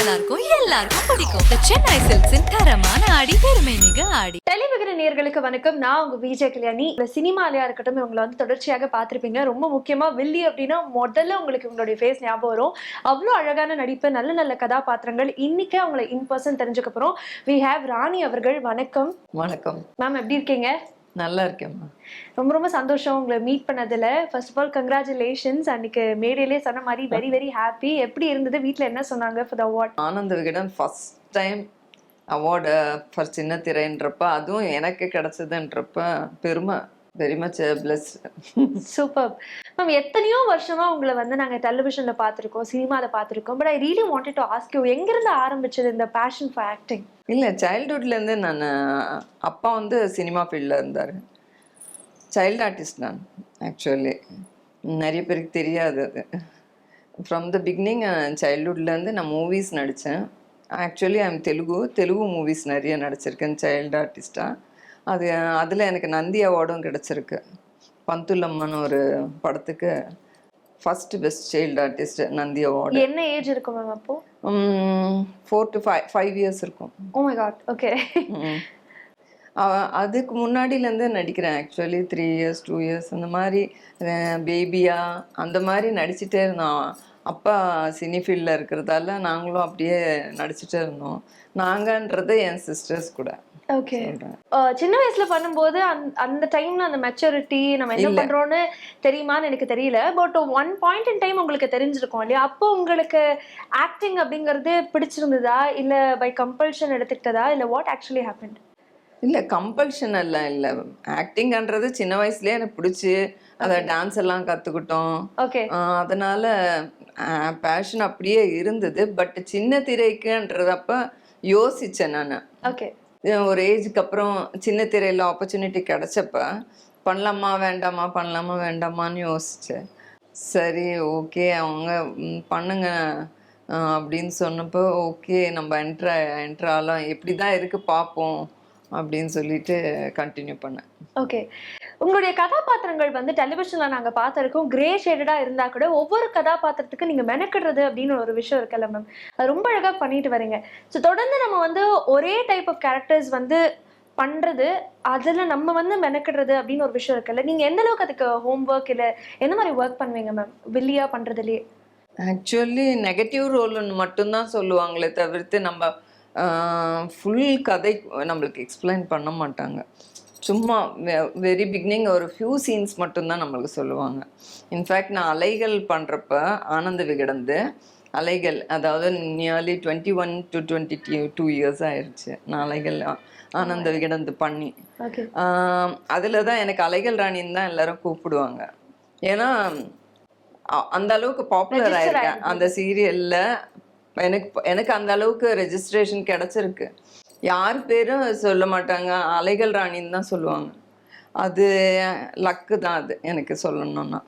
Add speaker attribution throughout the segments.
Speaker 1: எல்லாருக்கும் எல்லாருக்கும் பிடிக்கும் The Chennai Silks in தரமான ஆடி பெருமை மிக ஆடி.
Speaker 2: டெலிவிகர நேயர்களுக்கு வணக்கம். நான் உங்க விஜய் கல்யாணி. சினிமாலயா இருக்கட்டும், இவங்களை வந்து தொடர்ச்சியாக பார்த்திருப்பீங்க. ரொம்ப முக்கியமா வில்லி அப்படின்னா முதல்ல உங்களுக்கு உங்களுடைய ஃபேஸ் ஞாபகம் வரும். அவ்வளோ அழகான நடிப்பு, நல்ல நல்ல கதாபாத்திரங்கள். இன்னைக்கு அவங்களை இன் பர்சன் தெரிஞ்சுக்க போறோம். வி ஹேவ் ராணி அவர்கள். வணக்கம்.
Speaker 3: வணக்கம்
Speaker 2: மேம், எப்படி இருக்கீங்க?
Speaker 3: நல்லா இருக்கேம்மா.
Speaker 2: ரொம்ப ரொம்ப சந்தோஷம் உங்களை மீட் பண்ணதுல. First of all congratulations. அன்னைக்கு மேடையிலே சொன்ன மாதிரி வெரி வெரி ஹாப்பி. எப்படி இருந்தது? வீட்டில் என்ன சொன்னாங்க for the award?
Speaker 3: Ananda Vikatan first time award for சின்ன திரைன்றப்ப, அதுவும் எனக்கு கிடைச்சதுன்றப்ப பெருமை. Very much pleased.
Speaker 2: Super ma'am. எத்தனையோ வருஷமா உங்களை வந்து நாங்கள் டெலிவிஷன்ல பார்த்துருக்கோம், சினிமாவில் பார்த்துருக்கோம். But I really wanted to ask you, எங்கிருந்து ஆரம்பிச்சது இந்த பேஷன் ஃபார் ஆக்டிங்?
Speaker 3: இல்லை, சைல்டுஹுட்லேருந்து நான் அப்பா வந்து சினிமா ஃபீல்டில் இருந்தார். சைல்டு ஆர்டிஸ்ட் நான். ஆக்சுவலி நிறைய பேருக்கு தெரியாது அது. ஃப்ரம் த பிகினிங் சைல்டுஹுட்லேருந்து நான் மூவிஸ் நடித்தேன். Actually I am Telugu movies நிறைய நடிச்சிருக்கேன் சைல்டு ஆர்டிஸ்டாக. அதில் எனக்கு நந்தி அவார்டும் கிடச்சிருக்கு. பந்துலம்மன்னு ஒரு படத்துக்கு first best child artist Nandi award.
Speaker 2: என்ன ஏஜ் இருக்கும் மேம் அப்போ?
Speaker 3: 4 to 5 years இருக்கும்.
Speaker 2: Oh my God. ஓகே.
Speaker 3: அதுக்கு முன்னாடியிலேருந்து நடிக்கிறேன். ஆக்சுவலி 3 years 2 years அந்த மாதிரி பேபியா அந்த மாதிரி நடிச்சுட்டே இருந்தோம். அப்பா சினி ஃபீல்டில் இருக்கிறதால நாங்களும் அப்படியே நடிச்சுட்டே இருந்தோம். நாங்கன்றது என் சிஸ்டர்ஸ் கூட.
Speaker 2: ஓகே. சின்ன வயசுல பண்ணும்போது அந்த டைம்ல அந்த மெச்சூரிட்டி நம்ம என்ன பண்றோம்னு தெரியுமான்னு எனக்கு தெரியல. But one point in time உங்களுக்கு தெரிஞ்சிருக்கும் இல்லையா? அப்போ உங்களுக்கு ஆக்டிங் அப்படிங்கிறது பிடிச்சிருந்ததா, இல்ல பை கம்பல்ஷன் எடுத்துக்கிட்டதா, இல்ல வாட் ஆக்சுவலி ஹேப்பன்ட்?
Speaker 3: இல்லை, கம்பல்ஷன் எல்லாம் இல்லை. ஆக்டிங்ன்றது சின்ன வயசுலேயே எனக்கு பிடிச்சி அதை டான்ஸ் எல்லாம் கற்றுக்கிட்டோம்.
Speaker 2: ஓகே.
Speaker 3: அதனால பேஷன் அப்படியே இருந்தது. பட் சின்ன திரைக்குன்றதப்ப யோசித்தேன் நான்.
Speaker 2: ஓகே.
Speaker 3: ஒரு ஏஜுக்கு அப்புறம் சின்ன திரையில் ஆப்பர்ச்சுனிட்டி கிடைச்சப்ப பண்ணலாமா வேண்டாமான்னு யோசித்தேன். சரி, ஓகே, அவங்க பண்ணுங்க அப்படின்னு சொன்னப்போ ஓகே நம்ம என்ட்ராலாம் எப்படி தான் இருக்குது பார்ப்போம் அப்படின்னு சொல்லிட்டு கண்டினியூ பண்ணேன்.
Speaker 2: ஓகே. உங்களுடைய கதாபாத்திரங்கள் வந்து டெலிவிஷன்ல நாங்க பார்த்திருக்கோம், கிரே ஷேடடா இருந்தா கூட ஒவ்வொரு கதாபாத்திரத்துக்கு நீங்க மெனக்கிடுறது அப்படின்னு ஒரு விஷயம் இருக்குல்ல மேம், அது ரொம்ப அழகா பண்ணிட்டு வரீங்க. ஸோ தொடர்ந்து நம்ம வந்து ஒரே டைப் ஆஃப் கேரக்டர்ஸ் வந்து பண்றது, அதுல நம்ம வந்து மெனக்கிடுறது அப்படின்னு ஒரு விஷயம் இருக்குல்ல, நீங்க எந்த அளவுக்கு அதுக்கு ஹோம்ஒர்க் இல்லை எந்த மாதிரி ஒர்க் பண்ணுவீங்க மேம் வில்லியா பண்றதுலயே?
Speaker 3: ஆக்சுவலி நெகட்டிவ் ரோல்னு மட்டும்தான் சொல்லுவாங்களே தவிர்த்து நம்ம ஃபுல் கதை நம்மளுக்கு எக்ஸ்பிளைன் பண்ண மாட்டாங்க. சும்மா வெரி பிகினிங் ஒரு ஃபியூ சீன்ஸ் மட்டும்தான் நம்மளுக்கு சொல்லுவாங்க. இன்ஃபேக்ட் நான் அலைகள் பண்ணுறப்ப ஆனந்த விகடந்து அலைகள், அதாவது நியர்லி 21 to 22 years ஆயிடுச்சு நான் அலைகள் ஆனந்த விகடந்து பண்ணி. அதில் தான் எனக்கு அலைகள் ராணின்னு தான் எல்லாரும் கூப்பிடுவாங்க. ஏன்னா அந்த அளவுக்கு பாப்புலர் ஆயிருக்கேன் அந்த சீரியலில். எனக்கு அந்த அளவுக்கு ரெஜிஸ்ட்ரேஷன் கிடச்சிருக்கு. யார் பேரும் சொல்ல மாட்டாங்க, அலைகள் ராணின்னு தான் சொல்லுவாங்க. அது லக்கு தான் அது எனக்கு சொல்லணும்னா.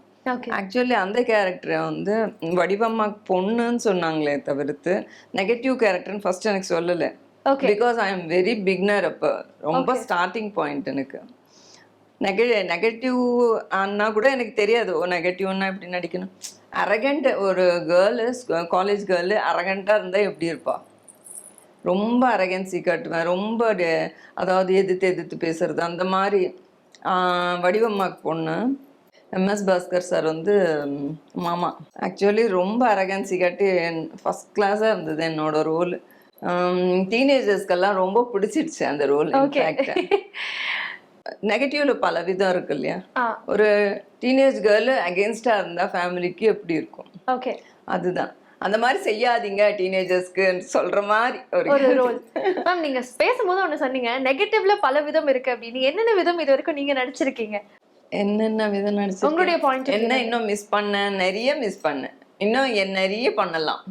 Speaker 3: ஆக்சுவலி அந்த கேரக்டரை வந்து வடிவம்மா பொண்ணுன்னு சொன்னாங்களே தவிர்த்து நெகட்டிவ் கேரக்டர்னு ஃபர்ஸ்ட் எனக்கு சொல்லலை. Because I am very beginner. அப்போ ரொம்ப ஸ்டார்டிங் பாயிண்ட் எனக்கு. நெகட்டிவ் ஆனா கூட எனக்கு தெரியாது, ஓ நெகட்டிவ்னா எப்படி நடிக்கணும். அரகண்ட் ஒரு கேர்ளு, காலேஜ் கேர்ளு அரகண்டாக இருந்தால் எப்படி இருப்பா? ரொம்ப அரகன்சி காட்டுவேன், ரொம்ப அதாவது எதிர்த்து பேசுறது அந்த மாதிரி. வடிவம்மாக்கு பொண்ணு MS பாஸ்கர் சார் வந்து மாமா. ஆக்சுவலி ரொம்ப அரகன்சி காட்டி ஃபஸ்ட் கிளாஸாக இருந்தது என்னோட ரோல். டீனேஜர்ஸ்க்கெல்லாம் ரொம்ப பிடிச்சிடுச்சு அந்த ரோல். இன்ஃபேக்ட் நெகட்டிவ்ல பல விதம் இருக்கு இல்லையா? ஒரு டீனேஜ் கேர்ள் அகேன்ஸ்டா இருந்தா ஃபேமிலிக்கு எப்படி இருக்கும்? ஓகே, அதுதான். அந்த மாதிரி செய்யாதீங்க டீனேஜர்ஸ்க்கு சொல்ற மாதிரி ஒரு
Speaker 2: ரோல். மேம், நீங்க பேசும்போது ஒண்ணு சொன்னீங்க, நெகட்டிவ்ல பல விதம் இருக்கு அப்படின்னு. என்னென்ன விதம் இது வரைக்கும் நீங்க நடிச்சிருக்கீங்க?
Speaker 3: என்னென்ன விதம் நடிச்சு
Speaker 2: உங்களுடைய பாயிண்ட்
Speaker 3: என்ன? இன்னும் மிஸ் பண்ணேன், நிறைய மிஸ் பண்ணேன். இன்னும் நிறைய பண்ணலாம்.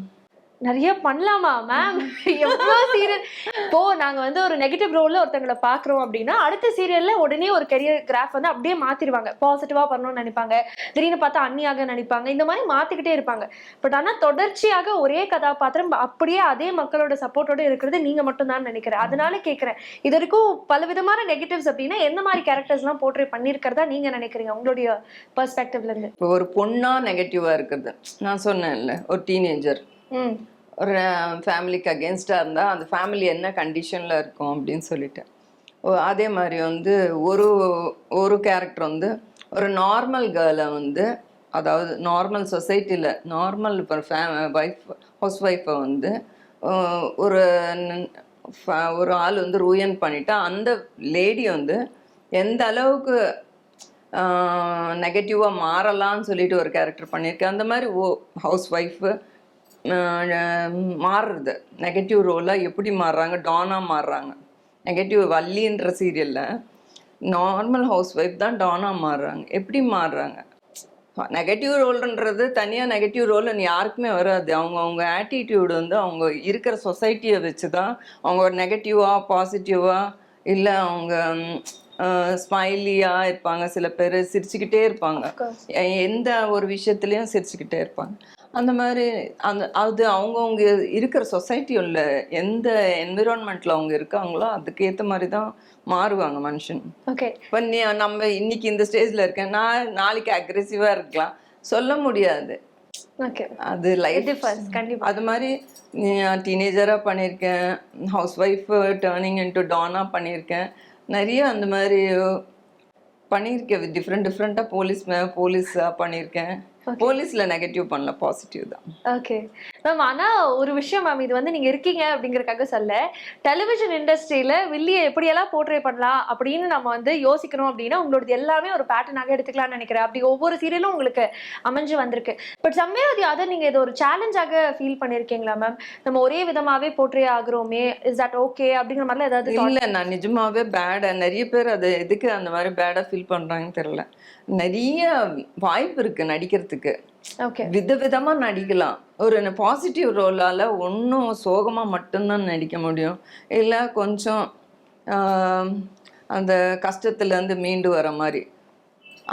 Speaker 2: நிறைய பண்ணலாமா மேம்? எவ்வளோ சீரியல் இப்போ நாங்க வந்து ஒரு நெகட்டிவ் ரோல்ல ஒருத்தங்களை பாக்குறோம் அப்படின்னா அடுத்த சீரியல்ல உடனே ஒரு கெரியர் கிராஃப் வந்து அப்படியே மாத்திருவாங்க. பாசிட்டிவா பண்ணணும்னு நினைப்பாங்க, திடீர்னு பார்த்தா அண்ணியாக நினைப்பாங்க, இந்த மாதிரி மாத்திக்கிட்டே இருப்பாங்க. பட் ஆனா தொடர்ச்சியாக ஒரே கதாபாத்திரம் அப்படியே அதே மக்களோட சப்போர்ட்டோட இருக்கிறது நீங்க மட்டும் தான் நினைக்கிறேன். அதனால கேட்கிறேன், இது வரைக்கும் பல விதமான நெகட்டிவ்ஸ் அப்படின்னா எந்த மாதிரி கேரக்டர்ஸ் எல்லாம் போர்ட்ரே பண்ணிருக்கிறதா நீங்க நினைக்கிறீங்க உங்களுடைய பெர்ஸ்பெக்டிவ்ல இருந்து?
Speaker 3: இப்போ ஒரு பொண்ணா நெகட்டிவா இருக்கிறது நான் சொன்னேன்ல, ஒரு டீனேஜர் ஒரு ஃபேமிலிக்கு அகேன்ஸ்டாக இருந்தால் அந்த ஃபேமிலி என்ன கண்டிஷனில் இருக்கும் அப்படின்னு சொல்லிட்டு அதே மாதிரி வந்து ஒரு ஒரு கேரக்டர் வந்து ஒரு நார்மல் கேர்ளை வந்து, அதாவது நார்மல் சொசைட்டியில் நார்மல் இப்போ ஹவுஸ் ஒய்ஃபை வந்து ஒரு ஒரு ஆள் வந்து ரூயன் பண்ணிட்டா அந்த லேடி வந்து எந்த அளவுக்கு நெகட்டிவாக மாறலான்னு சொல்லிட்டு ஒரு கேரக்டர் பண்ணியிருக்கேன். அந்த மாதிரி ஹவுஸ் ஒய்ஃபு மாறுறது நெகட்டிவ் ரோலாக எப்படி மாறுறாங்க, டானாக மாறுறாங்க. நெகட்டிவ் வள்ளின்ற சீரியலில் நார்மல் ஹவுஸ் ஒய்ஃப் தான் டானாக மாறுறாங்க. எப்படி மாறுறாங்க? நெகட்டிவ் ரோல்ன்றது தனியாக நெகட்டிவ் ரோல் யாருக்குமே வராது. அவங்க ஆட்டிடியூடு வந்து அவங்க இருக்கிற சொசைட்டியை வச்சு தான் அவங்க ஒரு நெகட்டிவாக பாசிட்டிவாக, இல்லை அவங்க ஸ்மைலியாக இருப்பாங்க. சில பேர் சிரிச்சுக்கிட்டே இருப்பாங்க, எந்த ஒரு விஷயத்துலையும் சிரிச்சுக்கிட்டே இருப்பாங்க. அந்த மாதிரி அது அவங்கவுங்க இருக்கிற சொசைட்டியில் எந்த என்விரான்மெண்ட்டில் அவங்க இருக்காங்களோ அதுக்கு ஏற்ற மாதிரி தான் மாறுவாங்க மனுஷன்.
Speaker 2: ஓகே,
Speaker 3: இப்போ நம்ம இன்னைக்கு இந்த ஸ்டேஜில் இருக்கேன், நான் நாளைக்கு அக்ரெசிவாக இருக்கலாம், சொல்ல முடியாது.
Speaker 2: ஓகே,
Speaker 3: அது லைஃப்
Speaker 2: கண்டிப்பாக.
Speaker 3: அது மாதிரி டீனேஜராக பண்ணியிருக்கேன், ஹவுஸ் ஒய்ஃப் டேர்னிங் இன்டு டானாக பண்ணியிருக்கேன், நிறைய அந்த மாதிரி பண்ணியிருக்கேன். டிஃப்ரெண்ட்டாக போலீஸாக பண்ணியிருக்கேன். போலீஸ்ல நெகட்டிவ் பண்ணல, பாசிட்டிவ் தான்.
Speaker 2: ஓகே மேம், ஆனா ஒரு விஷயம் மேம், இது வந்து நீங்க இருக்கீங்க அப்படிங்கறதுக்காக சொல்ல, டெலிவிஷன் இண்டஸ்ட்ரியில வில்லியை எப்படியெல்லாம் போர்ட்ரே பண்ணலாம் அப்படின்னு நம்ம வந்து யோசிக்கணும் அப்படின்னா உங்களோட எல்லாமே ஒரு பேட்டர்னாக எடுத்துக்கலாம்னு நினைக்கிறேன். அப்படி ஒவ்வொரு சீரியலும் உங்களுக்கு அமைஞ்சு வந்திருக்கு. பட் சம்வேர் அதை நீங்க இது ஒரு சேலஞ்சாக ஃபீல் பண்ணிருக்கீங்களா மேம்? நம்ம ஒரே விதமாவே போர்ட்ரே ஆகுறோமே, இஸ் தட் ஓகே அப்படிங்கிற மாதிரிலாம் ஏதாவது?
Speaker 3: இல்ல, நான் நிஜமாவே பேடா, நிறைய பேர் அது எதுக்கு அந்த மாதிரி பேடா ஃபீல் பண்றாங்கன்னு தெரியல. நிறைய வாய்ப்பு இருக்கு நடிக்கிறதுக்கு, விதவிதமா நடிக்கலாம். ஒரு பாசிட்டிவ் ரோலால ஒன்றும் சோகமா மட்டும்தான் நடிக்க முடியும், இல்லை கொஞ்சம் அந்த கஷ்டத்துல இருந்து மீண்டு வர மாதிரி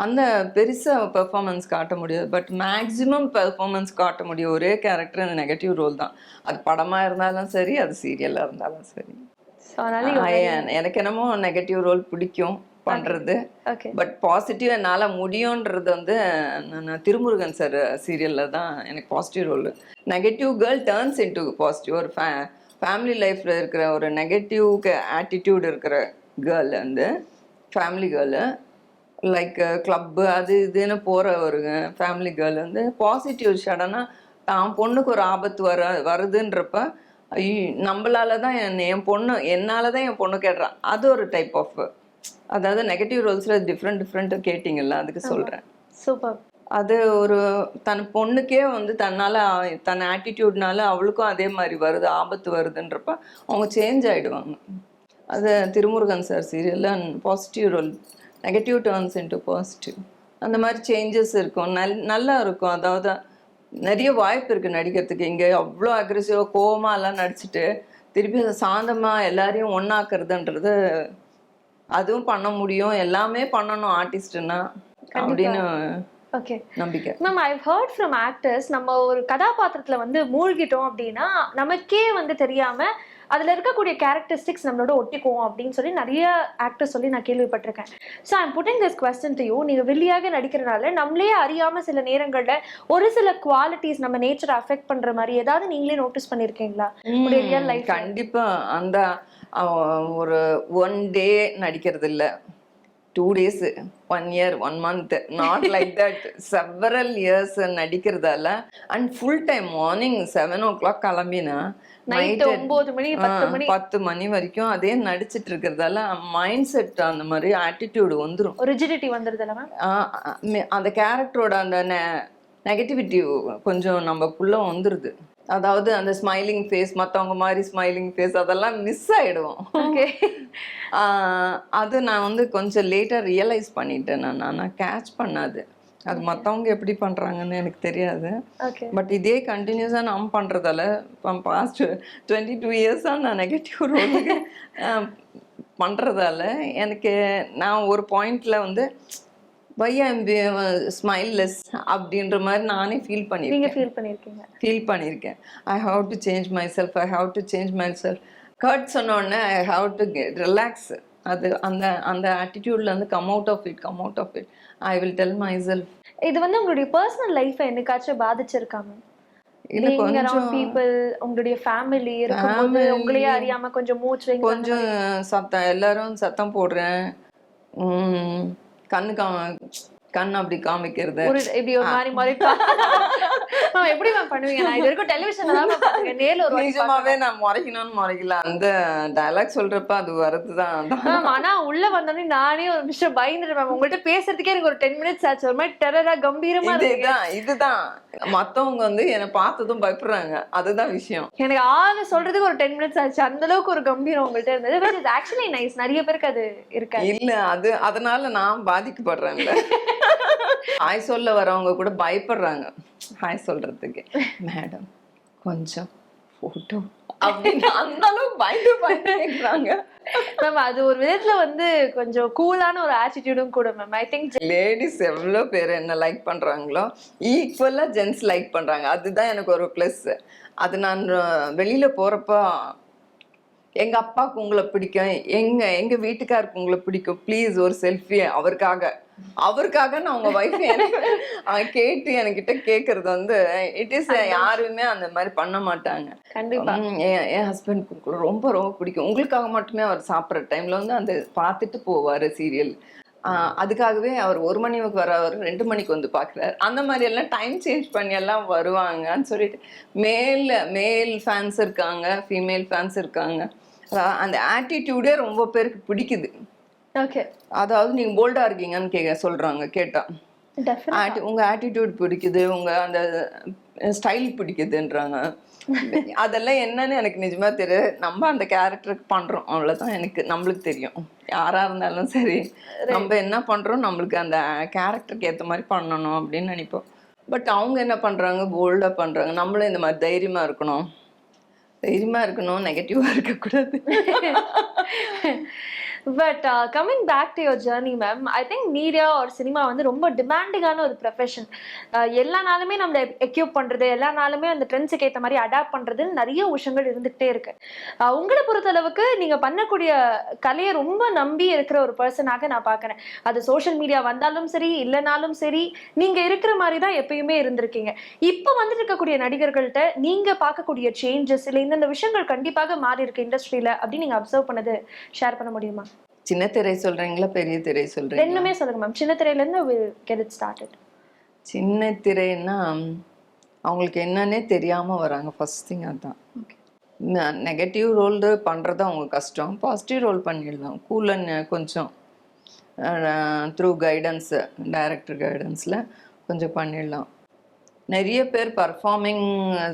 Speaker 3: அந்த பெருசா பெர்ஃபார்மன்ஸ் காட்ட முடியாது. பட் மேக்ஸிமம் பெர்ஃபார்மன்ஸ் காட்ட முடியும் ஒரே கேரக்டர் அந்த நெகட்டிவ் ரோல் தான். அது படமா இருந்தாலும் சரி, அது சீரியலா இருந்தாலும் சரி. எனக்கு என்னமோ நெகட்டிவ் ரோல் பிடிக்கும் பண்றது. பட் பாசிட்டிவ் என்னால முடியும்ன்றது வந்து நான் திருமுருகன் சார் சீரியல்ல தான் எனக்கு positive role. Negative girl turns into positive. ஒரு ஃபேமிலி லைஃப்ல இருக்கிற ஒரு நெகட்டிவ் ஆட்டிடியூட் இருக்கிற கேர்ள் வந்து ஃபேமிலி கேர்ளு, லைக் கிளப்பு அது இதுன்னு போகிற ஒரு ஃபேமிலி கேர்ள் வந்து பாசிட்டிவ் சடனாக தான் பொண்ணுக்கு ஒரு ஆபத்து வருதுன்றப்ப நம்மளால தான் என் பொண்ணு, என்னால் தான் என் பொண்ணு கேட்டுறான். அது ஒரு டைப் ஆஃப், அதாவது நெகட்டிவ் ரோல்ஸில் டிஃப்ரெண்ட்டாக கேட்டிங்கல்ல, அதுக்கு சொல்கிறேன்.
Speaker 2: சூப்பர்.
Speaker 3: அது ஒரு தன் பொண்ணுக்கே வந்து தன் ஆட்டிடியூட்னால அவளுக்கும் அதே மாதிரி வருது, ஆபத்து வருதுன்றப்ப அவங்க சேஞ்ச் ஆகிடுவாங்க. அது திருமுருகன் சார் சீரியலில் positive role, negative turns into positive, அந்த மாதிரி சேஞ்சஸ் இருக்கும், நல்லா இருக்கும். அதாவது நிறைய வாய்ப்பு இருக்குது நடிக்கிறதுக்கு. இங்கே அவ்வளோ அக்ரெசிவாக கோவமாலாம் நடிச்சுட்டு திருப்பி அதை சாந்தமாக எல்லாரையும் ஒன்றாக்குறதுன்றது அதுவும் பண்ண முடியும், எல்லாமே பண்ணணும் ஆர்டிஸ்ட்னா அப்படின்னு நம்பிக்கை.
Speaker 2: Ma'am, I heard from actors, நம்ம ஒரு கதாபாத்திரத்தில் வந்து மூழ்கிட்டோம் அப்படின்னா நமக்கே வந்து தெரியாம அதில் இருக்கக்கூடிய கேரக்டரிஸ்டிக்ஸ் நம்மளோட ஒட்டிக்குவோம் அப்படின்னு சொல்லி நிறைய ஆக்டர்ஸ் சொல்லி நான் கேள்விப்பட்டிருக்கேன். So I am pudding this question to you. நீங்கள் வில்லியாக நடிக்கிறனால நம்மளே அறியாமல் சில நேரங்களில் ஒரு சில குவாலிட்டிஸ் நம்ம நேச்சரை அஃபெக்ட் பண்ணுற மாதிரி ஏதாவது நீங்களே நோட்டீஸ் பண்ணியிருக்கீங்களா ரியல் லைஃப்?
Speaker 3: கண்டிப்பாக. அந்த ஒரு 1 day நடிக்கிறது இல்லை, 2 days, 1 year, 1 month, not like that, several years நடிக்கிறதால. And full time morning 7 o'clock கிளம்பினா நைட் 10 மணி வரைக்கும் அதே நடிச்சிட்டு இருக்கிறதால மைண்ட் செட் அந்த மாதிரி ஆட்டிடியூடு வந்துடும்,
Speaker 2: ரிஜிடிட்டி வந்துடுதுல மேம்.
Speaker 3: அந்த கேரக்டரோட அந்த நெகட்டிவிட்டி கொஞ்சம் நம்மக்குள்ள வந்துடுது. அதாவது அந்த ஸ்மைலிங் ஃபேஸ், மற்றவங்க மாதிரி ஸ்மைலிங் ஃபேஸ், அதெல்லாம் மிஸ் ஆகிடுவோம். அது நான் வந்து கொஞ்சம் லேட்டாக ரியலைஸ் பண்ணிட்டேன். நான் கேட்ச் பண்ணாது, அது மற்றவங்க எப்படி பண்ணுறாங்கன்னு எனக்கு தெரியாது. பட் இதே கண்டினியூஸாக நான் பண்ணுறதால இப்போ பாஸ்ட் 22 yearsஸாக நான் நெகட்டிவ் ரோலுக்கு பண்ணுறதால எனக்கு நான் ஒரு பாயிண்டில் வந்து வை ஐம் ஸ்மைல்லெஸ் அப்படின்ற மாதிரி நானே ஃபீல் பண்ணியிருக்கேன். I have to change myself, I have to change myself. Cut சொன்னோடனே ஐ ஹாவ் டு ரிலாக்ஸ். அது அந்த ஆட்டிடியூட்லேருந்து come out of it I will tell myself.
Speaker 2: இது வந்து உங்களுடைய பர்சனல் லைஃப்பை என்னைக்காச்சும் பாதிச்சிருக்கா மேம்?
Speaker 3: இல்ல
Speaker 2: being around
Speaker 3: கொஞ்சம்
Speaker 2: people, உங்களுடைய ஃபேமிலி இருக்கும்போது உங்களையே அறியாம கொஞ்சம் மூட் ஸ்விங்ஸ்
Speaker 3: கொஞ்சம் சத்தம், எல்லாரும் சத்தம் போடுறேன். கண்ணு கண் அப்படி காமிக்கிறது.
Speaker 2: ஒரு இப்படி ஒரு மாதிரி மறைப்பா எப்படி மேம் பண்ணுவீங்க? நான் இது வரைக்கும் டெலிவிஷன்ல தான் பாத்துருக்கேன், நேர்ல ஒரு வாட்டி
Speaker 3: நிஜமாவே நான் முறைக்கணும்னு முறைக்கல. அந்த டயலாக் சொல்றப்ப அது வரதுதான்.
Speaker 2: மேம். ஆனா உள்ள வந்தோடனே நானே ஒரு நிமிஷம் பயந்துட்டேன் மேம். உங்கள்ட்ட பேசுறதுக்கே எனக்கு ஒரு 10 மினிட்ஸ் ஆச்சு. ஒரு மாதிரி டெரரா கம்பீரமா இருக்கு.
Speaker 3: இதுதான் மத்தவங்க வந்து என்னை பார்த்ததும் பயப்படுறாங்க. அதுதான் விஷயம்.
Speaker 2: எனக்கு ஆளு சொல்றதுக்கு ஒரு 10 மினிட்ஸ் ஆச்சு. அந்த அளவுக்கு ஒரு கம்பீரம் உங்கள்ட்ட இருந்தது. But it's actually nice. நிறைய பேருக்கு அது இருக்காது.
Speaker 3: இல்ல அதனால நான் பாதிக்கப்படுறேன்ல. ஹாய் சொல்ல வரவங்க கூட பயப்படுறாங்க ஹாய் சொல்றதுக்கு. மேடம் கொஞ்சம் போட்டோ அப்படின்னு அந்த அளவு பயந்து கேக்குறாங்க
Speaker 2: மேம். அது ஒரு விதத்துல வந்து கொஞ்சம் கூலான ஒரு ஆட்டிடியூடும் கூட மேம். ஐ திங்க்
Speaker 3: லேடிஸ் எவ்வளவு பேர் என்ன லைக் பண்றாங்களோ ஈக்குவலா ஜென்ஸ் லைக் பண்றாங்க. அதுதான் எனக்கு ஒரு பிளஸ். அது நான் வெளியில போறப்ப எங்க அப்பாவுக்கு உங்களை பிடிக்கும், எங்க வீட்டுக்காருக்கு உங்களை பிடிக்கும், ப்ளீஸ் ஒரு செல்ஃபி அவருக்காக நான் உங்க ஒய்ஃப் கேட்டு என்கிட்ட கேக்குறது வந்து இட் இஸ் யாருமே அந்த மாதிரி பண்ண மாட்டாங்க.
Speaker 2: கண்டிப்பா
Speaker 3: என் ஹஸ்பண்டுக்கு ரொம்ப ரொம்ப பிடிக்கும், உங்களுக்காக மட்டுமே அவர் சாப்பிட்ற டைம்ல வந்து அந்த பார்த்துட்டு போவாரு சீரியல். அதுக்காகவே அவர் 1 மணிக்கு வர அவர் 2 மணிக்கு வந்து பாக்குறாரு. அந்த மாதிரி எல்லாம் டைம் சேஞ்ச் பண்ணி எல்லாம் வருவாங்கன்னு சொல்லிட்டு மேல் ஃபேன்ஸ் இருக்காங்க, ஃபீமேல் ஃபேன்ஸ் இருக்காங்க. அந்த ஆட்டிடியூடே ரொம்ப பேருக்கு பிடிக்குது.
Speaker 2: ஓகே.
Speaker 3: அதாவது நீங்க போல்டா இருக்கீங்கன்னு சொல்றாங்க கேட்டா. உங்க ஆட்டிடியூட் பிடிக்குது, உங்க அந்த ஸ்டைல் பிடிக்குதுன்றாங்க. அதெல்லாம் என்னன்னு எனக்கு நிஜமா தெரியாது. நம்ம அந்த கேரக்டருக்கு பண்றோம் அவ்வளவுதான். நம்மளுக்கு தெரியும். யாரா இருந்தாலும் சரி, நம்ம என்ன பண்றோம், நம்மளுக்கு அந்த கேரக்டருக்கு ஏத்த மாதிரி பண்ணணும் அப்படின்னு நினைப்போம். பட் அவங்க என்ன பண்றாங்க, போல்டா பண்றாங்க. நம்மளும் இந்த மாதிரி தைரியமா இருக்கணும், நெகட்டிவா இருக்கக்கூடாது.
Speaker 2: But coming back to your journey ma'am, I think media ஒரு சினிமா வந்து ரொம்ப டிமாண்டிங்கான ஒரு ப்ரொஃபஷன். எல்லா நாளுமே நம்மளை எக்யூப் பண்ணுறது, எல்லா நாளுமே அந்த ட்ரெண்ட்ஸுக்கு ஏற்ற மாதிரி அடாப்ட் பண்ணுறதுன்னு நிறைய விஷயங்கள் இருந்துகிட்டே இருக்கு. உங்களை பொறுத்தளவுக்கு நீங்கள் பண்ணக்கூடிய கலையை ரொம்ப நம்பி இருக்கிற ஒரு பர்சனாக நான் பார்க்குறேன். அது சோஷியல் மீடியா வந்தாலும் சரி இல்லைனாலும் சரி, நீங்கள் இருக்கிற மாதிரி தான் எப்பயுமே இருந்திருக்கீங்க. இப்போ வந்துட்டு இருக்கக்கூடிய நடிகர்கள்ட்ட நீங்கள் பார்க்கக்கூடிய சேஞ்சஸ் இல்லை இந்தந்த விஷயங்கள் கண்டிப்பாக மாறி இருக்கு இண்டஸ்ட்ரியில் அப்படின்னு நீங்கள் அப்சர்வ் பண்ணது ஷேர் பண்ண முடியுமா?
Speaker 3: சின்ன திரை சொல்றீங்களா, பெரிய திரை சொல்றீங்களா?
Speaker 2: ரெண்டுமே சொல்லுங்க மேம். சின்ன திரையில இருந்து we'll get it started.
Speaker 3: சின்ன திரைன்னா அவங்களுக்கு என்னன்னே தெரியாம வராங்க. ஃபர்ஸ்ட் திங் அதான். நெகட்டிவ் ரோல் பண்றது அவங்க கஷ்டம், பாசிட்டிவ் ரோல் பண்ணிடலாம். கூலன்னு கொஞ்சம் த்ரூ கைடன்ஸ், டைரக்டர் கைடன்ஸ்ல கொஞ்சம் பண்ணிடலாம். நிறைய பேர் பர்ஃபார்மிங்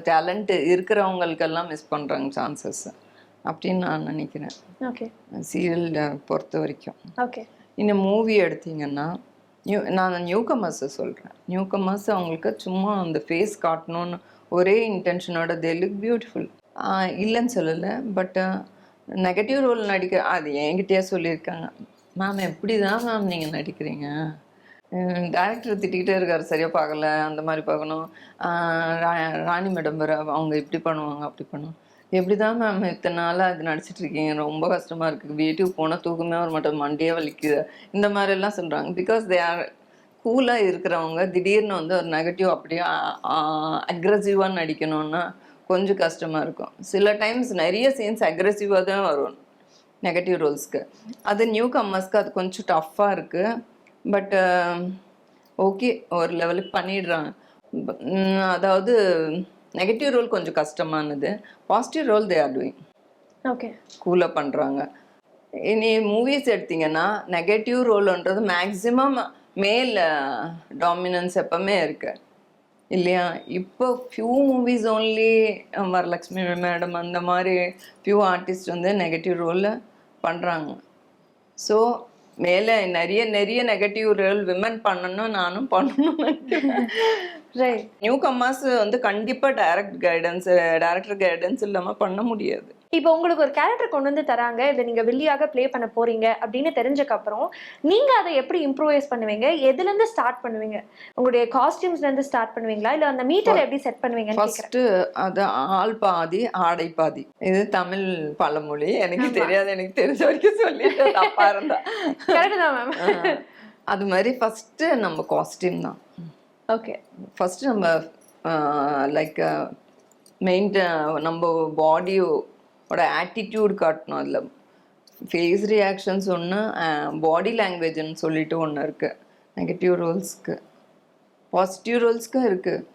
Speaker 3: டேலண்ட் இருக்கிறவங்களுக்கெல்லாம் மிஸ் பண்றாங்க சான்சஸ் அப்படின்னு நான் நினைக்கிறேன்.
Speaker 2: ஓகே.
Speaker 3: சீரியல் பொறுத்த வரைக்கும்.
Speaker 2: ஓகே.
Speaker 3: இந்த மூவி எடுத்தீங்கன்னா நான் நியூ கமர்ஸை சொல்கிறேன். நியூ கமர்ஸ் அவங்களுக்கு சும்மா அந்த ஃபேஸ் காட்டணும்னு ஒரே இன்டென்ஷனோட தே லுக் பியூட்டிஃபுல், இல்லைன்னு சொல்லலை. பட் நெகட்டிவ் ரோல் அது என்கிட்டயே சொல்லியிருக்காங்க. மேம் எப்படி தான் மேம் நீங்கள் நடிக்கிறீங்க, டேரக்டர் திட்டிக்கிட்டே இருக்காரு, சரியாக பார்க்கல, அந்த மாதிரி பார்க்கணும், ராணி மேடம் அவங்க இப்படி பண்ணுவாங்க அப்படி பண்ணுவாங்க, எப்படி தான் மேம் இத்தனை நாளாக அது நடிச்சிட்டு இருக்கீங்க, ரொம்ப கஷ்டமாக இருக்குது, வீட்டுக்கு போனால் தூக்கமே வர மாட்டோம், மண்டியே வலிக்குது, இந்த மாதிரிலாம் சொல்கிறாங்க. பிகாஸ் தே ஆர் கூலாக இருக்கிறவங்க திடீர்னு வந்து ஒரு நெகட்டிவ் அப்படியே அக்ரெசிவாக நடிக்கணும்னா கொஞ்சம் கஷ்டமாக இருக்கும். சில டைம்ஸ் நிறைய சீன்ஸ் அக்ரெசிவாக தான் வரும் நெகட்டிவ் ரோல்ஸ்க்கு. அது நியூ கம்மர்ஸ்க்கு அது கொஞ்சம் டஃப்பாக இருக்குது. பட் ஓகே, ஒரு லெவலுக்கு பண்ணிடுறாங்க. அதாவது நெகட்டிவ் ரோல் கொஞ்சம் கஷ்டமானது, positive role they are doing.
Speaker 2: Okay.
Speaker 3: கூலாக பண்ணுறாங்க. இனி மூவிஸ் எடுத்தீங்கன்னா நெகட்டிவ் ரோல்ன்றது மேக்ஸிமம் மேல் டாமினன்ஸ் எப்பவுமே இருக்கு இல்லையா? இப்போ few movies only Varalakshmi madam அந்த மாதிரி ஃபியூ ஆர்டிஸ்ட் வந்து நெகட்டிவ் ரோலில் பண்ணுறாங்க. ஸோ மேலே நிறைய நெகட்டிவ் ரோல் விமன் பண்ணணும், நானும் பண்ணணும்.
Speaker 2: ரைட்.
Speaker 3: நியூ கம்மர்ஸ் வந்து கண்டிப்பாக டைரக்டர் கைடன்ஸ் இல்லாமல் பண்ண முடியாது.
Speaker 2: இப்போ உங்களுக்கு ஒரு கேரக்டர் கொண்டு வந்து தராங்க, இதை நீங்க வில்லியாக ப்ளே பண்ண போறீங்க அப்படின்னு தெரிஞ்சக்கு அப்புறம் நீங்க அதை எப்படி இம்ப்ரூவைஸ் பண்ணுவீங்க? எதுல இருந்து ஸ்டார்ட் பண்ணுவீங்க? உங்களுடைய காஸ்டியூம்ஸ்ல இருந்து ஸ்டார்ட் பண்ணுவீங்களா, இல்ல அந்த மீட்டர் எப்படி செட் பண்ணுவீங்க?
Speaker 3: ஃபர்ஸ்ட் அது ஆள் பாதி ஆடை பாதி. இது தமிழ் பழமொழி, எனக்கு தெரியாது, எனக்கு தெரிஞ்ச வரைக்கும் சொல்லிட்டு தப்பா இருந்தா
Speaker 2: கரெக்ட் தான் மேம்.
Speaker 3: அது மாதிரி ஃபர்ஸ்ட் நம்ம காஸ்டியூம் தான்.
Speaker 2: ஓகே.
Speaker 3: ஃபர்ஸ்ட் நம்ம லைக் நம்ம பாடியோட ஆட்டிடியூட் காட்டணும். அதில் ஃபேஸ் ரியாக்ஷன்ஸ் ஒன்று, பாடி லாங்குவேஜ்னு சொல்லிட்டு ஒன்று இருக்குது நெகட்டிவ் ரோல்ஸ்க்கு. பாசிட்டிவ் ரோல்ஸ்க்கும் இருக்குது,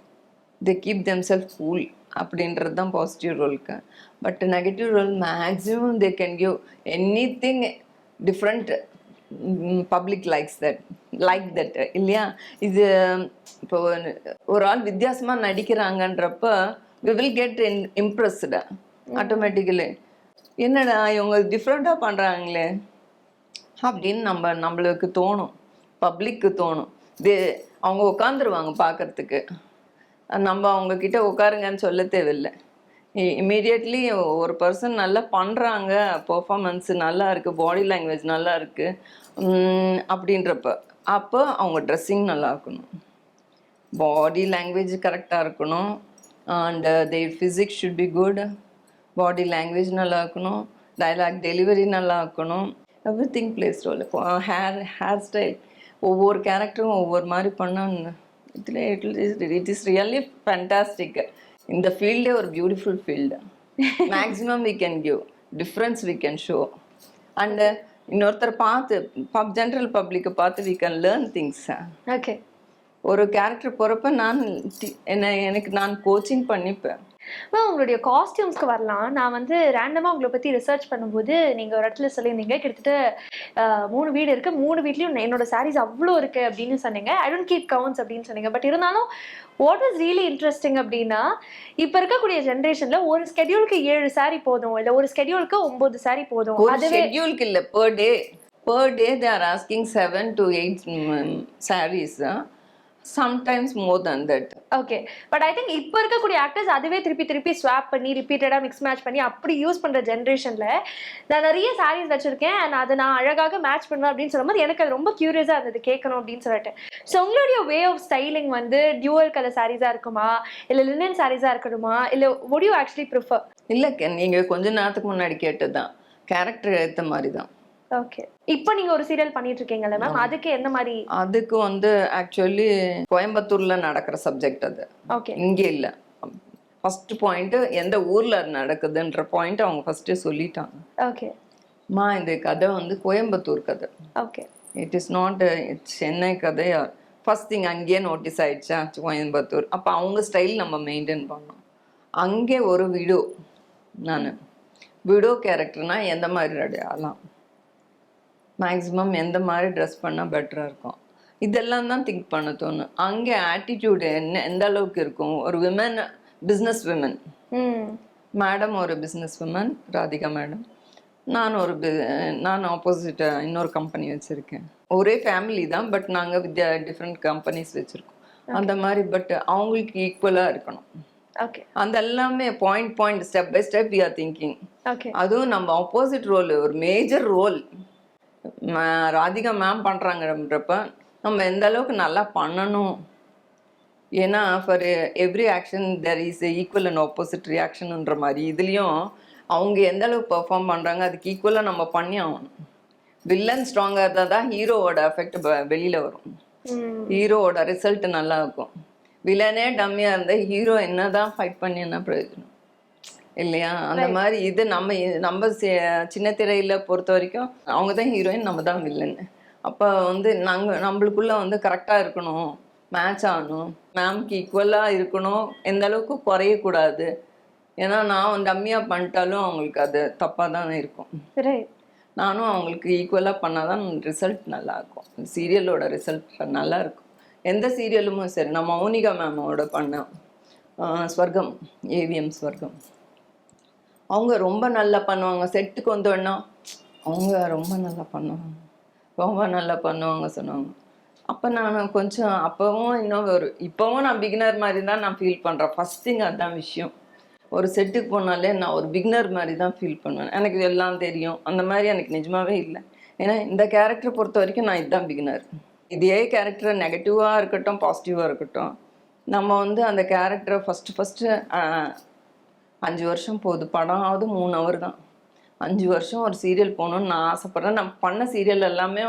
Speaker 3: தே கீப் தெம்செல்ஃப் கூல் அப்படின்றது தான் பாசிட்டிவ் ரோலுக்கு. But negative role maximum they can give anything different. Public like that இல்லையா? இது இப்போ ஒரு ஆள் வித்தியாசமாக நடிக்கிறாங்கன்றப்ப we will get impressed automatically. என்னடா இவங்க டிஃப்ரெண்ட்டாக பண்ணுறாங்களே அப்படின்னு நம்மளுக்கு தோணும், பப்ளிக்கு தோணும். அவங்க உட்காந்துருவாங்க பார்க்கறதுக்கு, நம்ம அவங்கக்கிட்ட உட்காருங்கன்னு சொல்ல தேவையில்லை. இமீடியட்லி ஒரு பர்சன் நல்லா பண்ணுறாங்க, பர்ஃபார்மன்ஸு நல்லா இருக்குது, பாடி லாங்குவேஜ் நல்லா இருக்குது அப்படின்றப்ப அப்போ அவங்க ட்ரெஸ்ஸிங் நல்லா இருக்கணும், பாடி லாங்குவேஜ் கரெக்டாக இருக்கணும், and there physics should be good, body language நல்லா இருக்கணும், டைலாக் டெலிவரி நல்லா இருக்கணும், everything plays role. Hairstyle ஒவ்வொரு கேரக்டரும் ஒவ்வொரு மாதிரி பண்ணால் இட் இஸ் ரியலி ஃபேண்டாஸ்டிக். இந்த ஃபீல்டே ஒரு beautiful field. Maximum we can give difference, we can show. And இன்னொருத்தர் பார்த்து ஜென்ரல் பப்ளிக்கை பார்த்து we can learn things.
Speaker 2: Okay.
Speaker 3: ஒரு கேரக்டர் போகிறப்ப எனக்கு நான் கோச்சிங் பண்ணிப்பேன்.
Speaker 2: உங்களுடைய காஸ்டியூம்ஸ்க்கு வரலாம். நான் வந்து ரேண்டமாக உங்களை பற்றி ரிசர்ச் பண்ணும்போது நீங்கள் ஒரு இடத்துல சொல்லியிருந்தீங்க, கிட்டத்தட்ட 3 வீடு இருக்குது, 3 வீட்லேயும் என்னோட சாரீஸ் அவ்வளோ இருக்குது அப்படின்னு சொன்னீங்க. ஐ டோன்ட் கீப் கவுண்ட்ஸ் அப்படின்னு சொன்னீங்க. பட் இருந்தாலும் வாட் இஸ் ரியலி இன்ட்ரெஸ்டிங் அப்படின்னா, இப்போ இருக்கக்கூடிய ஜென்ரேஷனில் ஒரு ஸ்கெடியூலுக்கு 7 சாரீ போதும், இல்லை ஒரு ஸ்கெடியூலுக்கு 9 சாரீ போதும்.
Speaker 3: அது ஸ்கெடியூலுக்கு இல்லை, per day they are asking 7 to 8 sarees. Sometimes more than that.
Speaker 2: Okay. But I think இப்போ இருக்கக்கூடிய ஆக்டர்ஸ் அதுவே திருப்பி ஸ்வாப் பண்ணி ரிப்பீட்டடாக மிக்ஸ் மேட்ச் பண்ணி அப்படி யூஸ் பண்ணுற ஜென்ரேஷனில் நான் நிறைய சாரீஸ் வச்சுருக்கேன், அண்ட் அதை நான் அழகாக மேட்ச் பண்ணுவேன் அப்படின்னு சொல்லும்போது எனக்கு அது ரொம்ப க்யூரியஸாக இருந்தது கேட்கணும் அப்படின்னு சொல்லிட்டு. ஸோ உங்களுடைய வே ஆஃப் ஸ்டைலிங் வந்து டியூவல் கலர் சாரீஸாக இருக்குமா, இல்லை லினன் சாரீஸாக இருக்கணுமா, இல்லை would you actually prefer?
Speaker 3: இல்லை, நீங்கள் கொஞ்ச நேரத்துக்கு முன்னாடி கேட்டது தான் கேரக்டர் ஏற்ற மாதிரி தான்.
Speaker 2: ஓகே. இப்போ நீங்க ஒரு சீரியல் பண்ணிட்டு இருக்கீங்கல்ல மேம், அதுக்கு என்ன மாதிரி?
Speaker 3: அதுக்கு வந்து ஆக்சுவலி கோயம்புத்தூர்ல நடக்கிற சப்ஜெக்ட் அது.
Speaker 2: ஓகே.
Speaker 3: இங்கே இல்லை. ஃபர்ஸ்ட் பாயிண்ட் எந்த ஊர்ல நடக்குதுன்ற பாயிண்ட் அவங்க ஃபர்ஸ்டே சொல்லிட்டாங்க.
Speaker 2: ஓகே.
Speaker 3: இந்த கதை வந்து கோயம்புத்தூர் கதை.
Speaker 2: Okay.
Speaker 3: It is not Chennai கதை. ஃபர்ஸ்ட் திங் அங்கேயே நோட்டீஸ் ஆயிடுச்சா கோயம்புத்தூர். அப்போ அவங்க ஸ்டைல் நம்ம மெயின்டைன் பண்ணோம். அங்கே ஒரு விடோ கேரக்டர்னா எந்த மாதிரி ரெடி ஆகலாம், மேக்ஸிமம் எந்த மாதிரி ட்ரெஸ் பண்ணால் பெட்டராக இருக்கும், இதெல்லாம் தான் திங்க் பண்ண தோணும். அங்கே ஆட்டிடியூடு எந்த அளவுக்கு இருக்கும். ஒரு விமன், பிஸ்னஸ் விமன், மேடம் ஒரு பிஸ்னஸ் விமன் ராதிகா மேடம், நான் ஆப்போசிட் இன்னொரு கம்பெனி வச்சுருக்கேன். ஒரே ஃபேமிலி தான், பட் நாங்கள் டிஃப்ரெண்ட் கம்பெனிஸ் வச்சுருக்கோம். அந்த மாதிரி பட் அவங்களுக்கு ஈக்குவலாக இருக்கணும்.
Speaker 2: ஓகே.
Speaker 3: அந்த எல்லாமே point step by step we are thinking.
Speaker 2: Okay.
Speaker 3: அதுவும் நம்ம ஆப்போசிட் ரோல், ஒரு மேஜர் ரோல் ராதிகா மேம் பண்ணுறாங்கன்றப்ப நம்ம எந்த அளவுக்கு நல்லா பண்ணணும். ஏன்னா for every action there is equal and opposite ரியாக்ஷன்ன்ற மாதிரி இதுலேயும் அவங்க எந்த அளவுக்கு பெர்ஃபார்ம் பண்ணுறாங்க அதுக்கு ஈக்குவலாக நம்ம பண்ணி ஆகணும். வில்லன் ஸ்ட்ராங்காக இருந்தால் தான் ஹீரோவோட எஃபெக்ட் வெளியில் வரும், ஹீரோவோட ரிசல்ட் நல்லா இருக்கும். வில்லனே டம்மியாக இருந்தால் ஹீரோ என்ன தான் ஃபைட் பண்ணி என்ன பிரயோஜனம் இல்லையா? அந்த மாதிரி இது நம்ம சின்ன திரையில பொறுத்த வரைக்கும் அவங்க தான் ஹீரோயின், நம்ம தான் வில்லன். அப்போ வந்து நம்மளுக்குள்ள வந்து கரெக்டாக இருக்கணும், மேட்ச் ஆகணும், மேம்க்கு ஈக்குவலாக இருக்கணும், எந்த அளவுக்கு குறையக்கூடாது. ஏன்னா நான் டம்மியாக பண்ணிட்டாலும் அவங்களுக்கு அது தப்பாக தான் இருக்கும். நானும் அவங்களுக்கு ஈக்குவலாக பண்ணால் தான் ரிசல்ட் நல்லா இருக்கும், சீரியலோட ரிசல்ட் நல்லா இருக்கும். எந்த சீரியலுமே சரி. நான் மௌனிகா மேமோட பண்ணேன் ஸ்வர்க்கம், ஏவிஎம் ஸ்வர்க்கம். அவங்க ரொம்ப நல்லா பண்ணுவாங்க. செட்டுக்கு வந்தோன்னா அவங்க ரொம்ப நல்லா பண்ணுவாங்க சொன்னாங்க. அப்போ நான் கொஞ்சம் அப்போவும் இப்போவும் நான் பிகினர் மாதிரி தான் நான் ஃபீல் பண்ணுறேன். ஃபஸ்ட் திங் அதுதான் விஷயம். ஒரு செட்டுக்கு போனாலே நான் ஒரு பிகினர் மாதிரி தான் ஃபீல் பண்ணுவேன். எனக்கு எல்லாம் தெரியும் அந்த மாதிரி எனக்கு நிஜமாவே இல்லை. ஏன்னா இந்த கேரக்டரை பொறுத்த வரைக்கும் நான் இதுதான் பிகினர். இதே கேரக்டர் நெகட்டிவாக இருக்கட்டும் பாசிட்டிவாக இருக்கட்டும், நம்ம வந்து அந்த கேரக்டரை ஃபஸ்ட்டு 5 வருஷம் போகுது, படம் 3 hour தான். 5 வருஷம் ஒரு சீரியல் போகணுன்னு நான் ஆசைப்பட்றேன். நான் பண்ண சீரியல் எல்லாமே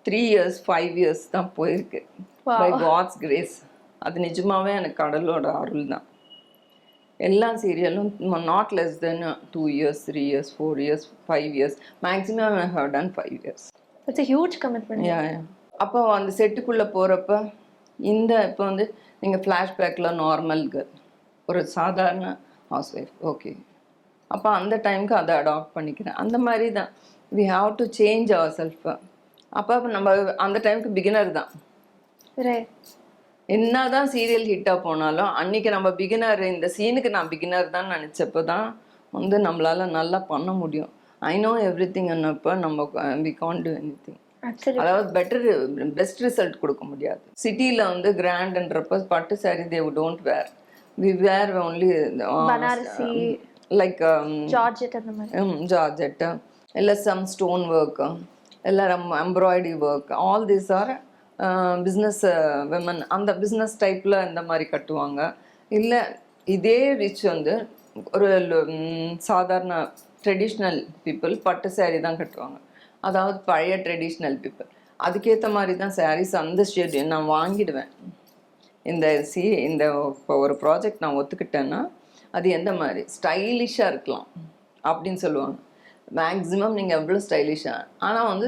Speaker 3: 3 years 5 years தான் போயிருக்கு, பை காட்ஸ் கிரேஸ். அது நிஜமாவே எனக்கு கடவுளோட அருள் தான். எல்லா சீரியலும் not less than 2 years 3 years 4 years 5 years maximum I have done 5 years.
Speaker 2: இட்ஸ் a huge commitment.
Speaker 3: அப்போ அந்த செட்டுக்குள்ளே போகிறப்ப இப்போ வந்து நீங்கள் ஃப்ளாஷ்பேக்கில் நார்மல் கேர்ள், ஒரு சாதாரண ஹவுஸ் ஒய்ஃப், ஓகே, அப்போ அந்த டைமுக்கு அதை அடாப்ட் பண்ணிக்கிறேன். அந்த மாதிரி தான் we have to change our self. அப்போ நம்ம அந்த டைமுக்கு பிகினர் தான். என்னதான் சீரியல் ஹிட்டாக போனாலும் அன்னைக்கு நம்ம பிகினர், இந்த சீனுக்கு நான் பிகினர் தான் நினச்சப்போ தான் வந்து நம்மளால நல்லா பண்ண முடியும். ஐ நோ எவ்ரி திங்ன்னப்போ நம்ம we can't do anything. அதாவது பெஸ்ட் ரிசல்ட் கொடுக்க முடியாது. சிட்டியில் வந்து கிராண்ட்ன்றப்ப பட்டு sari they don't wear, we wear only like georgette இல்லை சம் ஸ்டோன் ஒர்க் இல்லை embroidery work, all these are business women. அந்த பிஸ்னஸ் டைப்பில் இந்த மாதிரி கட்டுவாங்க. இல்லை இதே ரிச் வந்து ஒரு சாதாரண ட்ரெடிஷ்னல் பீப்புள் பட்டு சாரீ தான் கட்டுவாங்க. அதாவது பழைய ட்ரெடிஷ்னல் பீப்புள் அதுக்கேற்ற மாதிரி தான் சாரீஸ். அந்த ஷேட் நான் வாங்கிடுவேன். இந்த இப்போ ஒரு ப்ராஜெக்ட் நான் ஒத்துக்கிட்டேன்னா அது எந்த மாதிரி ஸ்டைலிஷாக இருக்கலாம் அப்படின்னு சொல்லுவாங்க. மேக்ஸிமம் நீங்கள் எவ்வளோ ஸ்டைலிஷாக, ஆனால் வந்து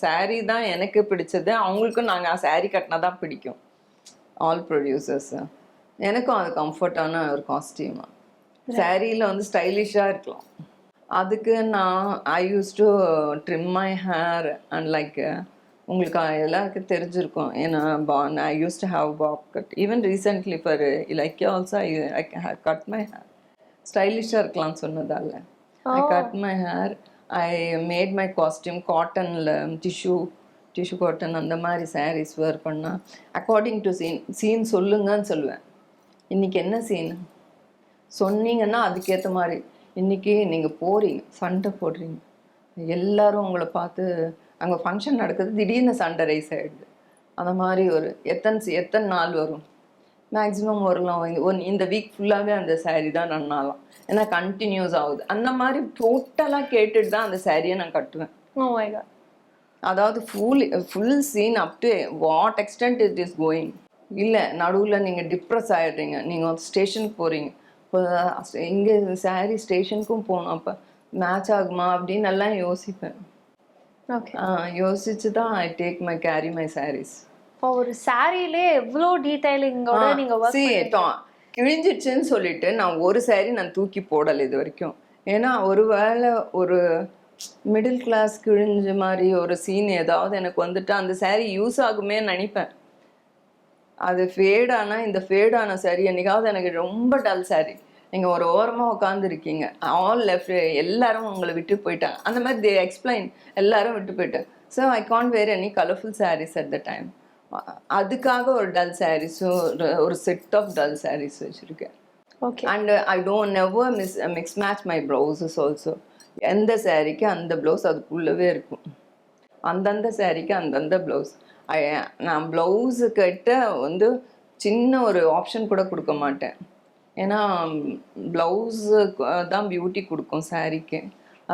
Speaker 3: சாரீ தான் எனக்கு பிடிச்சது, அவங்களுக்கும் நாங்கள் சாரீ கட்டினா தான் பிடிக்கும். ஆல் ப்ரொடியூசர்ஸ் எனக்கும் அது கம்ஃபர்டான ஒரு காஸ்டியூமாக. சாரியில் வந்து ஸ்டைலிஷாக இருக்கலாம். அதுக்கு நான் I use to trim my hair and like உங்களுக்கு எல்லாருக்கும் தெரிஞ்சிருக்கும். ஏன்னா I use to have bob cut. Even recently for Ilakkiya also I cut my hair. ஸ்டைலிஷாக இருக்கலாம்னு சொன்னதால I cut my hair. I made my costume cottonல tissue cotton அந்த மாதிரி sarees wear பண்ணா அக்கார்டிங் டு சீன் சொல்லுங்கன்னு சொல்லுவேன். இன்னைக்கு என்ன சீன் சொன்னீங்கன்னா அதுக்கேற்ற மாதிரி. இன்னைக்கு நீங்கள் போறீங்க, சண்டை போடுறீங்க, எல்லாரும் உங்களை பார்த்து அங்கே ஃபங்க்ஷன் நடக்குது, திடீர்னு சண்டை ரைஸ் ஆகிடுது. அந்த மாதிரி ஒரு எத்தனை நாள் வரும், மேக்ஸிமம் வரலாம் இந்த வீக் ஃபுல்லாகவே அந்த சாரீ தான் நன்னாலாம், ஏன்னா கண்டினியூஸ் ஆகுது. அந்த மாதிரி டோட்டலாக கேட்டுட்டு தான் அந்த சாரியை நான் கட்டுவேன். அதாவது full scene up to what extent it is going. இல்லை நடுவில் நீங்கள் டிப்ரெஸ் ஆகிடுறீங்க, நீங்கள் வந்து ஸ்டேஷனுக்கு போகிறீங்க, இப்போ இங்கே சாரீ ஸ்டேஷனுக்கும் போகணும், அப்போ மேட்ச் ஆகுமா அப்படின்னு எல்லாம் யோசிப்பேன். யோசிச்சு தான் I take carry my saris.
Speaker 2: ஒரு சாரியிலே எவ்வளோ டீடைலிங்கோட நீங்க
Speaker 3: கிழிஞ்சிடுச்சுன்னு சொல்லிட்டு நான் ஒரு சாரி நான் தூக்கி போடலை இது வரைக்கும். ஏன்னா ஒருவேளை ஒரு மிடில் கிளாஸ் கிழிஞ்ச மாதிரி ஒரு சீன் ஏதாவது எனக்கு வந்துட்டு அந்த சாரி யூஸ் ஆகுமே நினைப்பேன். அது ஃபேடானா இந்த ஃபேடான சாரி என்னைக்காவது எனக்கு ரொம்ப டல் சாரி, நீங்கள் ஒரு ஓரமாக உட்காந்துருக்கீங்க, ஆல் லெஃப்ட் எல்லாரும் உங்களை விட்டு போயிட்டாங்க, அந்த மாதிரி தே எக்ஸ்பிளைன் எல்லாரும் விட்டு போயிட்டாங்க. So I can't wear any colourful saris at the time. அதுக்காக ஒரு டல் சாரீஸும் ஒரு செட் ஆஃப் டல் சாரீஸ் வச்சுருக்கேன். And I don't never mix match my blouses also. எந்த சாரீக்கு அந்த ப்ளவுஸ் அதுக்குள்ளவே இருக்கும், அந்தந்த சாரீக்கு அந்தந்த ப்ளவுஸ். நான் ப்ளவுஸு கிட்ட வந்து சின்ன ஒரு ஆப்ஷன் கூட கொடுக்க மாட்டேன். ஏன்னா ப்ளவுஸு தான் பியூட்டி கொடுக்கும் சாரீக்கு.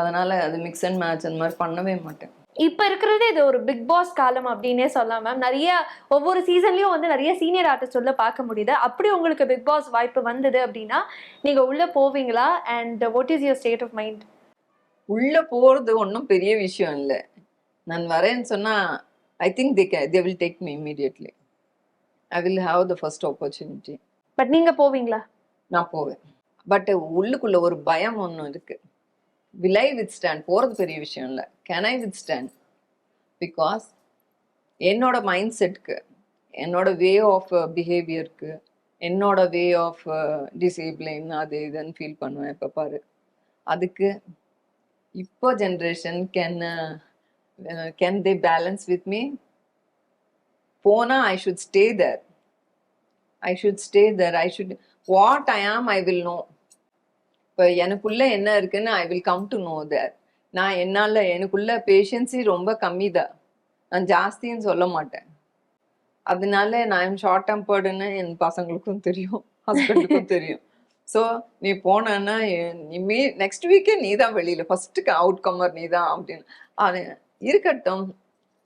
Speaker 3: அதனால் அது மிக்ஸ் அண்ட் மேட்ச் அந்த மாதிரி பண்ணவே மாட்டேன்.
Speaker 2: இப்போ இருக்கிறது இது ஒரு பிக் பாஸ் காலம் அப்படின்னே சொல்லலாம் மேம். நிறைய ஒவ்வொரு சீசன்லயும் வந்து நிறைய சீனியர் ஆர்டிஸ்ட் உள்ள பார்க்க முடியுது. அப்படி உங்களுக்கு பிக் பாஸ் வாய்ப்பு வந்தது அப்படின்னா நீங்க உள்ள போவீங்களா? And what is your state of mind?
Speaker 3: உள்ள போறது ஒன்றும் பெரிய விஷயம் இல்லை. நான் வரேன்னு சொன்னா I think they will take me immediately. I will have the first opportunity.
Speaker 2: But நீங்க போவீங்களா?
Speaker 3: நான் போவேன். பட் உள்ளுக்குள்ள ஒரு பயம் ஒன்று இருக்கு. will I withstand? போகிறது பெரிய விஷயம் இல்லை, can I withstand? பிகாஸ் என்னோட மைண்ட் செட்க்கு, என்னோட வே ஆஃப் பிஹேவியருக்கு, என்னோட வே ஆஃப் டிசேபிளிங் அது இதுன்னு ஃபீல் பண்ணுவேன் எப்போ பாரு. அதுக்கு இப்போ generation can they balance with me? போனால் I should stay there. I should what I am I will know. இப்போ எனக்குள்ள என்ன இருக்குன்னு I will come to know there. நான் எனக்குள்ள பேஷன்ஸி ரொம்ப கம்மி தான், நான் ஜாஸ்தின்னு சொல்ல மாட்டேன். அதனால நான் ஷார்ட் டெம்பர்டுன்னு என் பசங்களுக்கும் தெரியும், ஹஸ்பண்டுக்கும் தெரியும். ஸோ நீ போனா நெக்ஸ்ட் வீக்கே நீ தான் வெளியில் ஃபர்ஸ்ட்டுக்கு அவுட் கம்மர் நீ தான் அப்படின்னு. அது இருக்கட்டும்,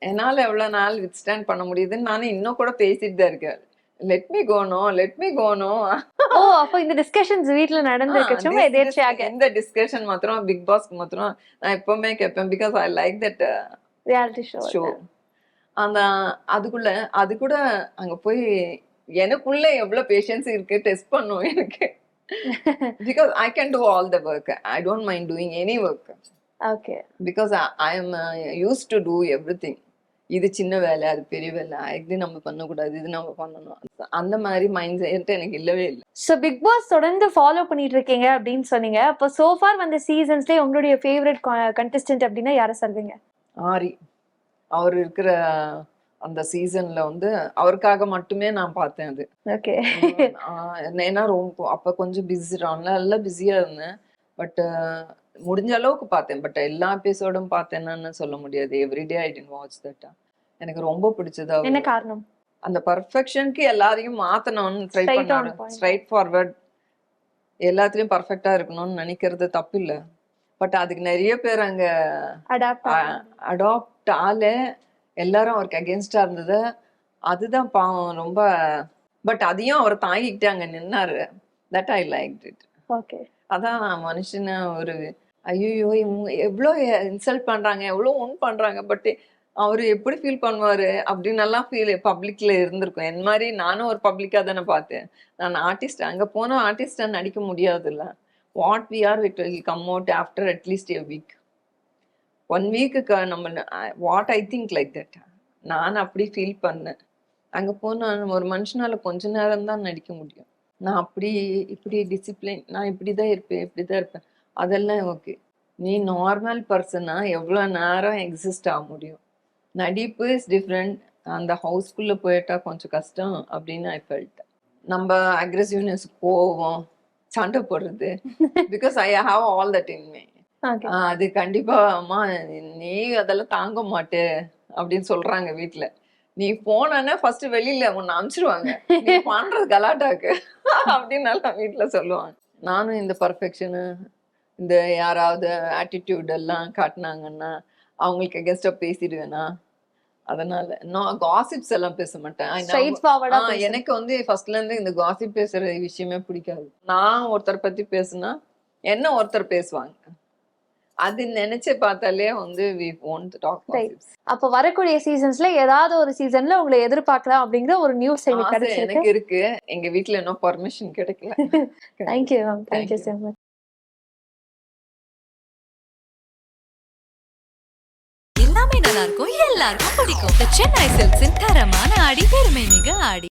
Speaker 3: என்னால் எவ்வளோ நாள் வித்ஸ்டாண்ட் பண்ண முடியுதுன்னு நானும் இன்னும் கூட பேசிட்டு தான் இருக்கேன். லெட் மீ கோனோ
Speaker 2: ஓ அப்போ இந்த டிஸ்கஷன்ஸ் வீட்ல நடந்திருக்கு சும்மா எதேர்ச்சியாக
Speaker 3: இந்த டிஸ்கஷன் மாத்திரம் பிக் பாஸ்க்கு மாத்திரம் நான் எப்பவுமே கேட்பேன் because I like that
Speaker 2: reality
Speaker 3: show. அந்த அது கூட அங்க போய் எனக்குள்ள எவ்வளவு பேஷன்ஸ் இருக்கு டெஸ்ட் பண்ணும் எனக்கு. Because I can do all the work. I don't mind doing any work.
Speaker 2: Okay.
Speaker 3: Because I am used to do everything. இது சின்ன வேலை அது பெரிய வேலை இது நம்ம பண்ணக்கூடாது இது நம்ம பண்ணணும் அந்த மாதிரி மைண்ட் செட் எனக்கு இல்லவே இல்லை.
Speaker 2: ஸோ பிக் பாஸ் தொடர்ந்து ஃபாலோ பண்ணிட்டு இருக்கீங்க அப்படின்னு சொன்னீங்க. அப்போ சோஃபார் வந்த சீசன்ஸ்லேயே உங்களுடைய ஃபேவரட் கண்டஸ்டன்ட் அப்படின்னா யாரை சொல்வீங்க?
Speaker 3: ஆரி. அவர் இருக்கிற அந்த சீசன்ல வந்து அவருக்காக மட்டுமே நான் பார்த்தேன் அது.
Speaker 2: ஓகே.
Speaker 3: ஏன்னா ரொம்ப அப்ப கொஞ்சம் பிஸி நல்லா பிஸியா இருந்தேன். பட் முடிஞ்ச அளவுக்கு பார்த்தேன். பட் எல்லா எபிசோடும் பார்த்தேன்னு சொல்ல முடியாது. Everyday I did watch that. எனக்கு ரொம்ப பிடிச்சது.
Speaker 2: என்ன காரணம்?
Speaker 3: அந்த பர்ஃபெக்ஷனுக்கு எல்லாரையும் மாத்தணும்னு ட்ரை பண்ணாரு. ஸ்ட்ரைட் ஃபார்வர்ட் எல்லாத்துலயும் பர்ஃபெக்டா இருக்கணும்னு நினைக்கிறது தப்பு இல்ல. பட் அதுக்கு நிறைய பேர் அங்க அடாப்ட் ஆல எல்லாரும் அவருக்கு அகேன்ஸ்டா இருந்தது. அதுதான் பாவம் ரொம்ப. பட் அதையும் அவர் தாங்கிக்கிட்டு அங்க நின்னாரு. That I like it.
Speaker 2: Okay.
Speaker 3: அதான் மனுஷன ஒரு ஐயோ எவ்வளோ இன்சல்ட் பண்றாங்க எவ்வளோ ஒன் பண்றாங்க பட் அவரு எப்படி ஃபீல் பண்ணுவாரு அப்படின்னு எல்லாம் ஃபீல் பப்ளிக்ல இருந்திருக்கும். என் மாதிரி நானும் ஒரு பப்ளிக்கா தானே பார்த்தேன். நான் ஆர்டிஸ்ட் அங்க போனா ஆர்டிஸ்டா நடிக்க முடியாதுல்ல. What we are it will come out after at least a week. 1 வீக்குக்கு நம்ம what I think like that. நான் அப்படி ஃபீல் பண்ணேன். அங்க போனா ஒரு மனுஷனால கொஞ்ச நேரம் தான் நடிக்க முடியும். நான் அப்படி இப்படி டிசிப்ளின் நான் இப்படிதான் இருப்பேன் அதெல்லாம் ஓகே. நீ நார்மல் பர்சனா எவ்வளோ நேரம் எக்ஸிஸ்ட் ஆக முடியும்? நடிப்பு இஸ் டிஃப்ரெண்ட். அந்த ஹவுஸ்குள்ள போயிட்டா கொஞ்சம் கஷ்டம் அப்படின்னு ஐ ஃபெல்ட். நம்ம அக்ரெசிவ்னஸ் கோவம் சண்டை போடுறது because I have all that in me. அது கண்டிப்பா அம்மா நீ அதெல்லாம் தாங்க மாட்டே அப்படின்னு சொல்றாங்க வீட்டுல. நீ போனா ஃபர்ஸ்ட் வெளியில உன்னை அனுப்பிச்சிருவாங்க நீ பண்றது கலாட்டாக்கு அப்படின்னு வீட்டுல சொல்லுவாங்க. நானும் இந்த பர்ஃபெக்ஷனு இந்த யாராவது ஆட்டிடியூட் எல்லாம் காட்டினாங்கன்னா அவங்களுக்கு அகேன்ஸ்டா பேசிடுவேனா. அதனால நான் காசிப்ஸ் எல்லாம் பேச மாட்டேன். எனக்கு வந்து ஃபர்ஸ்ட்ல இருந்து இந்த காசிப் பேசுற விஷயமே பிடிக்காது. நான் ஒருத்தர் பத்தி பேசுனா என்ன ஒருத்தர் பேசுவாங்க அது நினைச்சு பார்த்தாலே வந்து we won't talk gossips.
Speaker 2: அப்ப வரக்கூடிய சீசன்ஸ்ல ஏதாவது ஒரு சீசன்ல உங்களை எதிர்பார்க்கலாம் அப்படிங்கிற ஒரு நியூஸ்
Speaker 3: எனக்கு இருக்கு. எங்க வீட்ல இன்னும் பர்மிஷன் கிடைக்கல.
Speaker 2: Thank you ma'am. Thank you so much.
Speaker 1: எல்லாமே நல்லா இருக்கும் எல்லாருக்கும் பிடிக்கும். The Chennai Silks தரமான ஆடி பெருமை மிக ஆடி.